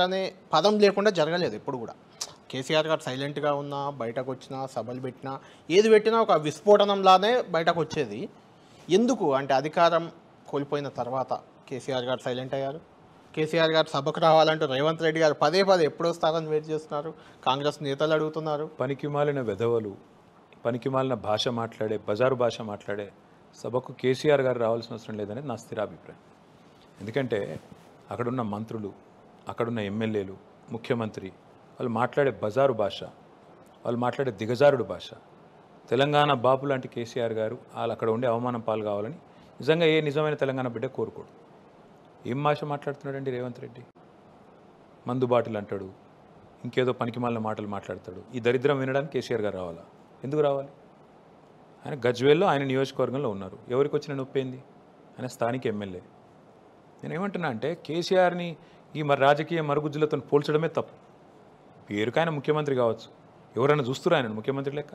అనే పదం లేకుండా జరగలేదు ఎప్పుడు కూడా. కేసీఆర్ గారు సైలెంట్గా ఉన్నా, బయటకు వచ్చినా, సభలు పెట్టినా, ఏది పెట్టినా ఒక విస్ఫోటనంలానే బయటకు వచ్చేది. ఎందుకు అంటే అధికారం కోల్పోయిన తర్వాత కేసీఆర్ గారు సైలెంట్ అయ్యారు. కేసీఆర్ గారు సభకు రావాలంటూ రేవంత్ రెడ్డి గారు పదే పదే ఎప్పుడు వస్తారని వెయిట్ చేస్తున్నారు. కాంగ్రెస్ నేతలు అడుగుతున్నారు. పనికిమాలిన వెధవలు, పనికిమాలిన భాష మాట్లాడే, బజారు భాష మాట్లాడే సభకు కేసీఆర్ గారు రావాల్సిన అవసరం లేదనేది నా స్థిరాభిప్రాయం. ఎందుకంటే అక్కడున్న మంత్రులు, అక్కడున్న ఎమ్మెల్యేలు, ముఖ్యమంత్రి వాళ్ళు మాట్లాడే బజారు భాష, వాళ్ళు మాట్లాడే దిగజారుడు భాష, తెలంగాణ బాపు లాంటి కేసీఆర్ గారు వాళ్ళు అక్కడ ఉండే అవమానం పాలు కావాలని నిజంగా ఏ నిజమైన తెలంగాణ బిడ్డ కోరుకోడు. ఏం భాష మాట్లాడుతున్నాడండి రేవంత్ రెడ్డి? మందు బాటిల్ అంటాడు, ఇంకేదో పనికిమాలిన మాటలు మాట్లాడతాడు. ఈ దరిద్రం వినడానికి కేసీఆర్ గారు రావాలా? ఎందుకు రావాలి? ఆయన గజ్వేల్లో ఆయన నియోజకవర్గంలో ఉన్నారు. ఎవరికి వచ్చిన నొప్పి ఏంది? ఆయన స్థానిక ఎమ్మెల్యే. నేను ఏమంటున్నా అంటే కేసీఆర్ని ఈ రాజకీయ మరుగుజ్జులతో పోల్చడమే తప్పు. పేరుకు ఆయన ముఖ్యమంత్రి కావచ్చు, ఎవరైనా చూస్తున్నారు ఆయన ముఖ్యమంత్రి లెక్క?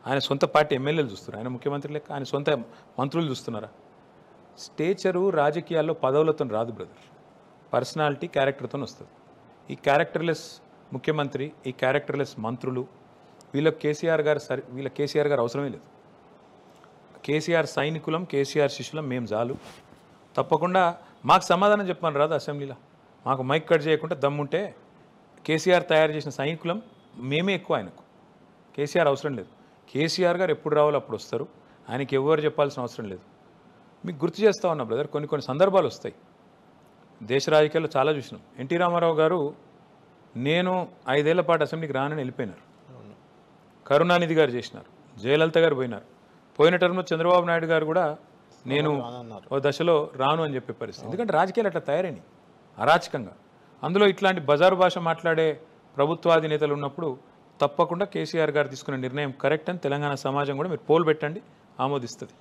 ఆయన సొంత పార్టీ ఎమ్మెల్యేలు చూస్తున్నారు ఆయన ముఖ్యమంత్రి లెక్క? ఆయన సొంత మంత్రులు చూస్తున్నారా? స్టేచరు రాజకీయాల్లో పదవులతో రాదు బ్రదర్, పర్సనాలిటీ క్యారెక్టర్తో వస్తుంది. ఈ క్యారెక్టర్లెస్ ముఖ్యమంత్రి, ఈ క్యారెక్టర్లెస్ మంత్రులు, వీళ్ళకి కేసీఆర్ గారు అవసరమే లేదు. కేసీఆర్ సైనికులం, కేసీఆర్ శిష్యులం మేము చాలు. తప్పకుండా మాకు సమాధానం చెప్పమని రాదు అసెంబ్లీలో. మాకు మైక్ కట్ చేయకుండా దమ్ముంటే కేసీఆర్ తయారు చేసిన సైనికులం మేమే ఎక్కువ ఆయనకు. కేసీఆర్ అవసరం లేదు. కేసీఆర్ గారు ఎప్పుడు రావాలో అప్పుడు వస్తారు. ఆయనకి ఎవరు చెప్పాల్సిన అవసరం లేదు. మీకు గుర్తు చేస్తూ ఉన్నా బ్రదర్, కొన్ని సందర్భాలు వస్తాయి. దేశ రాజకీయాల్లో చాలా చూసినాం. ఎన్టీ రామారావు గారు నేను 5 ఏళ్ల పాటు అసెంబ్లీకి రానని వెళ్ళిపోయినారు. కరుణానిధి గారు చేసినారు, జయలలిత గారు పోయినారు. పోయిన టర్మ్లో చంద్రబాబు నాయుడు గారు కూడా నేను ఓ దశలో రాను అని చెప్పే పరిస్థితి. ఎందుకంటే రాజకీయాలు అట్లా తయారైనవి అరాచకంగా. అందులో ఇట్లాంటి బజారు భాష మాట్లాడే ప్రభుత్వాధినేతలు ఉన్నప్పుడు తప్పకుండా కేసీఆర్ గారు తీసుకున్న నిర్ణయం కరెక్ట్ అని తెలంగాణ సమాజం కూడా మీరు పోల్ పెట్టండి, ఆమోదిస్తుంది.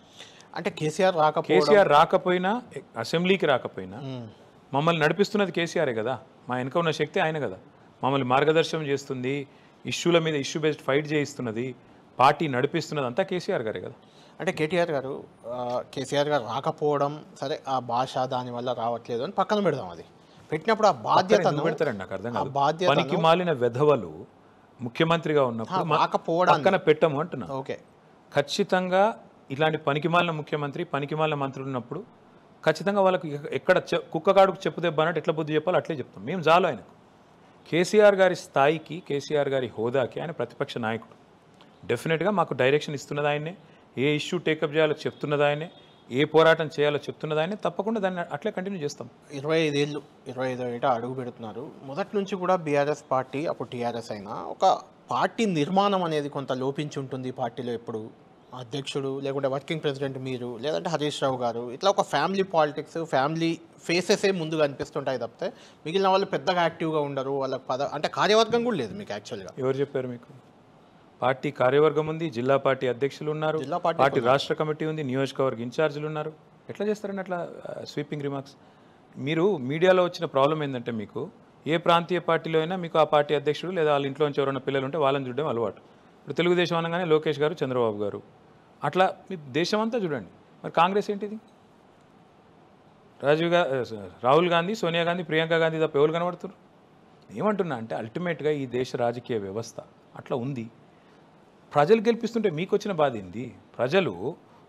అంటే కేసీఆర్ రాకపోయినా, అసెంబ్లీకి రాకపోయినా మమ్మల్ని నడిపిస్తున్నది కేసీఆరే కదా. మా వెనుక ఉన్న శక్తి ఆయన కదా. మమ్మల్ని మార్గదర్శనం చేస్తుంది, ఇష్యూల మీద ఇష్యూ బేస్డ్ ఫైట్ చేయిస్తున్నది, పార్టీ నడిపిస్తున్నది అంతా కేసీఆర్ గారే కదా. అంటే కేసీఆర్ గారు రాకపోవడం సరే, ఆ భాష దానివల్ల రావట్లేదు అని పక్కన పెడదాం. అది పెట్టినప్పుడు ఆ బాధ్యత పెడతారండి, నాకు అర్థం కాదు. పనికి మాలిన వెధవలు ముఖ్యమంత్రిగా ఉన్నప్పుడు పక్కన పెట్టము అంటున్నా. ఓకే, ఖచ్చితంగా ఇలాంటి పనికిమాలిన ముఖ్యమంత్రి, పనికిమాలిన మంత్రులు ఉన్నప్పుడు ఖచ్చితంగా వాళ్ళకి ఎక్కడ కుక్కగాడుకు చెప్పు దెబ్బ అన్నట్టు ఎట్లా బుద్ధి చెప్పాలో అట్లే చెప్తాం. మేము చాలు ఆయనకు. కేసీఆర్ గారి స్థాయికి, కేసీఆర్ గారి హోదాకి ఆయన ప్రతిపక్ష నాయకుడు. డెఫినెట్గా మాకు డైరెక్షన్ ఇస్తున్నది ఆయనే, ఏ ఇష్యూ టేకప్ చేయాలో చెప్తున్నది ఆయనే, ఏ పోరాటం చేయాలో చెప్తున్నది ఆయనే. తప్పకుండా దాన్ని అట్లే కంటిన్యూ చేస్తాం. 25 ఏట అడుగు పెడుతున్నారు. మొదటి నుంచి కూడా బీఆర్ఎస్ పార్టీ, అప్పుడు టీఆర్ఎస్ అయినా, ఒక పార్టీ నిర్మాణం అనేది కొంత లోపించి ఉంటుంది పార్టీలో. ఎప్పుడు అధ్యక్షుడు లేకుంటే వర్కింగ్ ప్రెసిడెంట్ మీరు, లేదంటే హరీష్ రావు గారు, ఇట్లా ఒక ఫ్యామిలీ పాలిటిక్స్, ఫ్యామిలీ ఫేసెసే ముందుగా అనిపిస్తుంటాయి తప్పితే మిగిలిన వాళ్ళు పెద్దగా యాక్టివ్గా ఉండరు. వాళ్ళకి అంటే కార్యవర్గం కూడా లేదు మీకు. యాక్చువల్గా ఎవరు చెప్పారు మీకు? పార్టీ కార్యవర్గం ఉంది, జిల్లా పార్టీ అధ్యక్షులు ఉన్నారు, పార్టీ రాష్ట్ర కమిటీ ఉంది, నియోజకవర్గ ఇన్ఛార్జీలు ఉన్నారు. ఎట్లా చేస్తారని అట్లా స్వీపింగ్ రిమార్క్స్? మీరు మీడియాలో వచ్చిన ప్రాబ్లం ఏంటంటే, మీకు ఏ ప్రాంతీయ పార్టీలో అయినా మీకు ఆ పార్టీ అధ్యక్షుడు లేదా వాళ్ళ ఇంట్లో నుంచి ఎవరైనా పిల్లలు ఉంటే వాళ్ళని చూడడం అలవాటు. ఇప్పుడు తెలుగుదేశం అనగానే లోకేష్ గారు, చంద్రబాబు గారు, అట్లా మీ దేశం అంతా చూడండి. మరి కాంగ్రెస్ ఏంటిది? రాహుల్ గాంధీ, సోనియా గాంధీ, ప్రియాంక గాంధీ తప్ప ఎవరు కనబడుతున్నారు? ఏమంటున్నా అంటే అల్టిమేట్గా ఈ దేశ రాజకీయ వ్యవస్థ అట్లా ఉంది. ప్రజలు గెలిపిస్తుంటే మీకు వచ్చిన బాధ ఏంది? ప్రజలు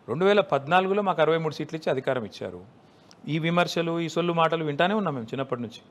2014లో మాకు 63 సీట్లు ఇచ్చి అధికారం ఇచ్చారు. ఈ విమర్శలు, ఈ సొల్లు మాటలు వింటానే ఉన్నాం మేము చిన్నప్పటి నుంచి.